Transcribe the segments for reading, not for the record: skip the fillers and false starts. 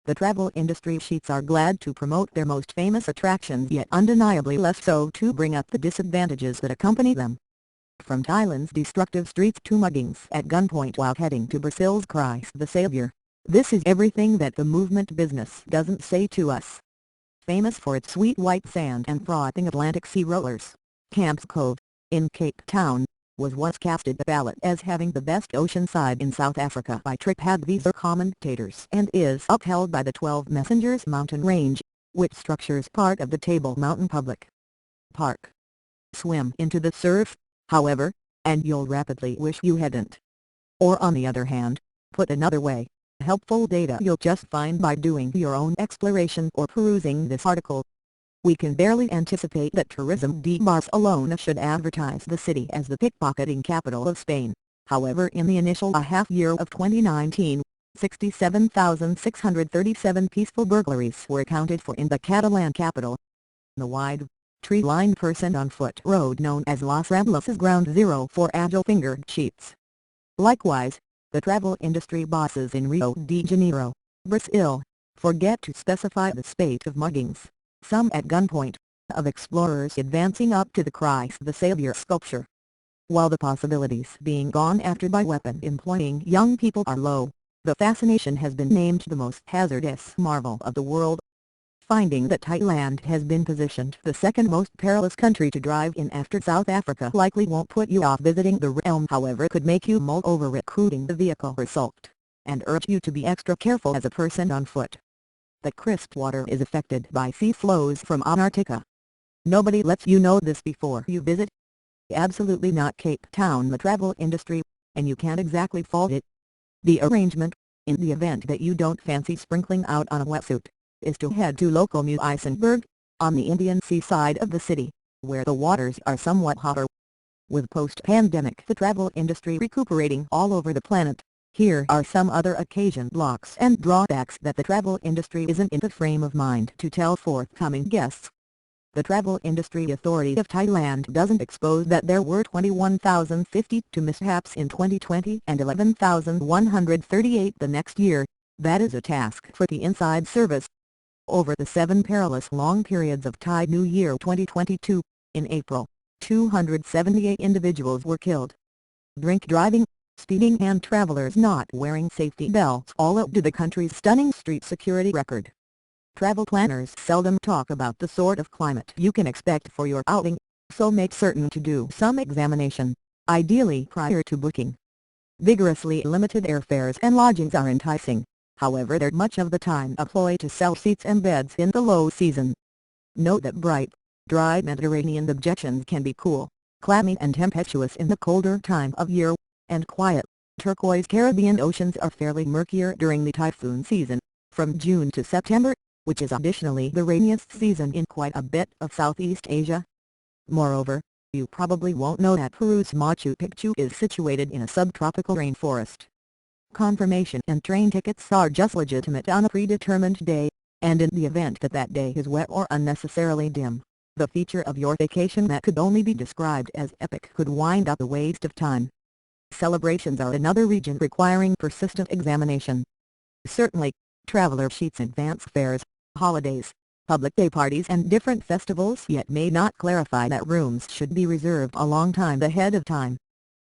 The travel industry sheets are glad to promote their most famous attractions, yet undeniably less so to bring up the disadvantages that accompany them. From Thailand's destructive streets to muggings at gunpoint while heading to Brazil's Christ the Savior, this is everything that the movement business doesn't say to us. Famous for its sweet white sand and frothing Atlantic sea rollers, Camps Cove, in Cape Town, was once casted a ballot as having the best oceanside in South Africa by TripAdvisor commentators and is upheld by the 12 Messengers mountain range, which structures part of the Table Mountain Public Park. Swim into the surf, however, and you'll rapidly wish you hadn't. Or on the other hand, put another way, helpful data you'll just find by doing your own exploration or perusing this article. We can barely anticipate that Tourism de Barcelona should advertise the city as the pickpocketing capital of Spain. However, in the initial half year of 2019, 67,637 peaceful burglaries were accounted for in the Catalan capital. The wide, tree-lined on foot road known as Las Ramblas is ground zero for agile-fingered cheats. Likewise, the travel industry bosses in Rio de Janeiro, Brazil, forget to specify the spate of muggings, some at gunpoint, of explorers advancing up to the Christ the Savior sculpture. While the possibilities being gone after by weapon-employing young people are low, the fascination has been named the most hazardous marvel of the world. Finding that Thailand has been positioned the second most perilous country to drive in after South Africa likely won't put you off visiting the realm, however could make you mull over recruiting the vehicle result, and urge you to be extra careful as a person on foot. The crisp water is affected by sea flows from Antarctica. Nobody lets you know this before you visit. Absolutely not Cape Town, the travel industry, and you can't exactly fault it. The arrangement, in the event that you don't fancy sprinkling out on a wetsuit, is to head to local Muizenberg, on the Indian seaside of the city, where the waters are somewhat hotter. With post-pandemic the travel industry recuperating all over the planet, here are some other occasion blocks and drawbacks that the travel industry isn't in the frame of mind to tell forthcoming guests. The Travel Industry Authority of Thailand doesn't expose that there were 21,052 mishaps in 2020 and 11,138 the next year. That is a task for the inside service. Over the 7 perilous long periods of Thai New Year 2022, in April, 278 individuals were killed. Drink driving, speeding and travelers not wearing safety belts all add to the country's stunning street security record. Travel planners seldom talk about the sort of climate you can expect for your outing, so make certain to do some examination, ideally prior to booking. Vigorously limited airfares and lodgings are enticing, however they're much of the time a ploy to sell seats and beds in the low season. Note that bright, dry Mediterranean objections can be cool, clammy and tempestuous in the colder time of year, and quiet, turquoise Caribbean oceans are fairly murkier during the typhoon season, from June to September, which is additionally the rainiest season in quite a bit of Southeast Asia. Moreover, you probably won't know that Peru's Machu Picchu is situated in a subtropical rainforest. Confirmation and train tickets are just legitimate on a predetermined day, and in the event that that day is wet or unnecessarily dim, the feature of your vacation that could only be described as epic could wind up a waste of time. Celebrations are another region requiring persistent examination. Certainly, traveler sheets advance fares, holidays, public day parties and different festivals yet may not clarify that rooms should be reserved a long time ahead of time.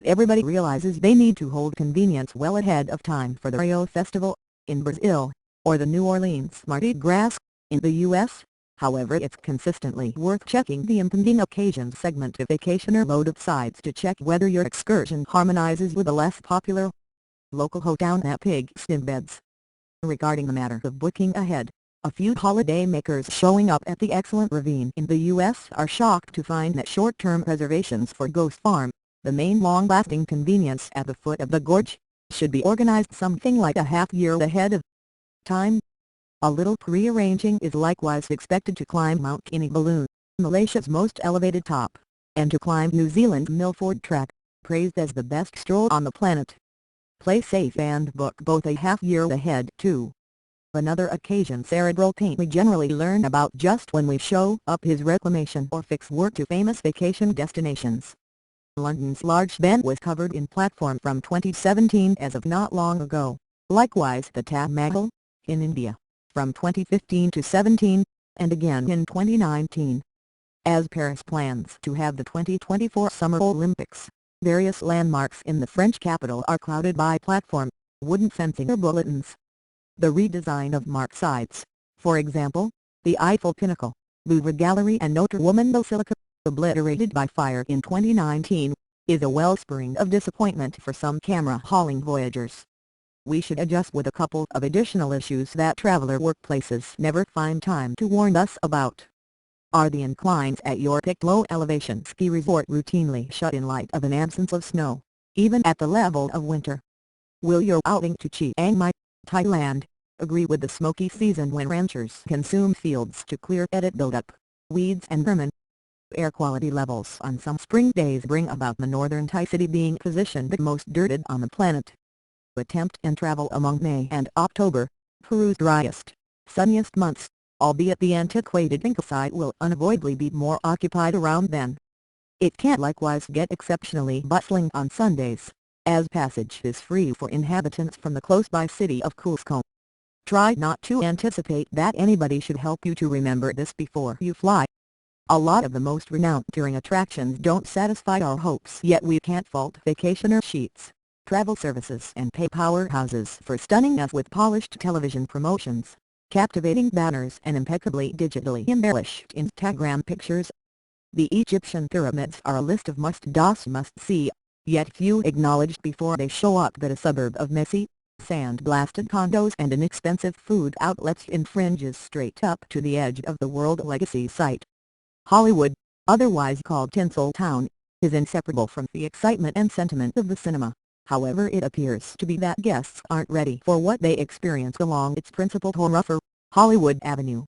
Everybody realizes they need to hold convenience well ahead of time for the Rio Festival, in Brazil, or the New Orleans Mardi Gras, in the U.S., however it's consistently worth checking the impending occasion segment of vacationer load of sites to check whether your excursion harmonizes with the less popular local hoedown at pigskin beds. Regarding the matter of booking ahead, a few holidaymakers showing up at the excellent Ravine in the U.S. are shocked to find that short-term reservations for Ghost Farm, the main long-lasting convenience at the foot of the gorge, should be organized something like a half-year ahead of time. A little pre-arranging is likewise expected to climb Mount Kinabalu, Malaysia's most elevated top, and to climb New Zealand's Milford Track, praised as the best stroll on the planet. Play safe and book both a half-year ahead too. Another occasion cerebral pain we generally learn about just when we show up is reclamation or fix work to famous vacation destinations. London's Large Ben was covered in platform from 2017 as of not long ago, likewise the Taj Mahal, in India, from 2015 to 17, and again in 2019. As Paris plans to have the 2024 Summer Olympics, various landmarks in the French capital are crowded by platform, wooden fencing or bulletins. The redesign of marked sites, for example, the Eiffel Pinnacle, Louvre Gallery and Notre Dame Basilica, obliterated by fire in 2019, is a wellspring of disappointment for some camera-hauling voyagers. We should adjust with a couple of additional issues that traveler workplaces never find time to warn us about. Are the inclines at your picked low-elevation ski resort routinely shut in light of an absence of snow, even at the level of winter? Will your outing to Chiang Mai, Thailand, agree with the smoky season when ranchers consume fields to clear edit buildup, weeds and vermin? Air quality levels on some spring days bring about the northern Thai city being positioned the most dirted on the planet. Attempt and travel among May and October, Peru's driest, sunniest months, albeit the antiquated Inca site will unavoidably be more occupied around then. It can likewise get exceptionally bustling on Sundays, as passage is free for inhabitants from the close-by city of Cusco. Try not to anticipate that anybody should help you to remember this before you fly. A lot of the most renowned touring attractions don't satisfy our hopes, yet we can't fault vacationer sheets, travel services and pay powerhouses for stunning us with polished television promotions, captivating banners and impeccably digitally embellished Instagram pictures. The Egyptian pyramids are a list of must-see, yet few acknowledged before they show up that a suburb of messy, sand-blasted condos and inexpensive food outlets infringes straight up to the edge of the World Legacy Site. Hollywood, otherwise called Tinseltown, is inseparable from the excitement and sentiment of the cinema. However, it appears to be that guests aren't ready for what they experience along its principal thoroughfare, Hollywood Avenue.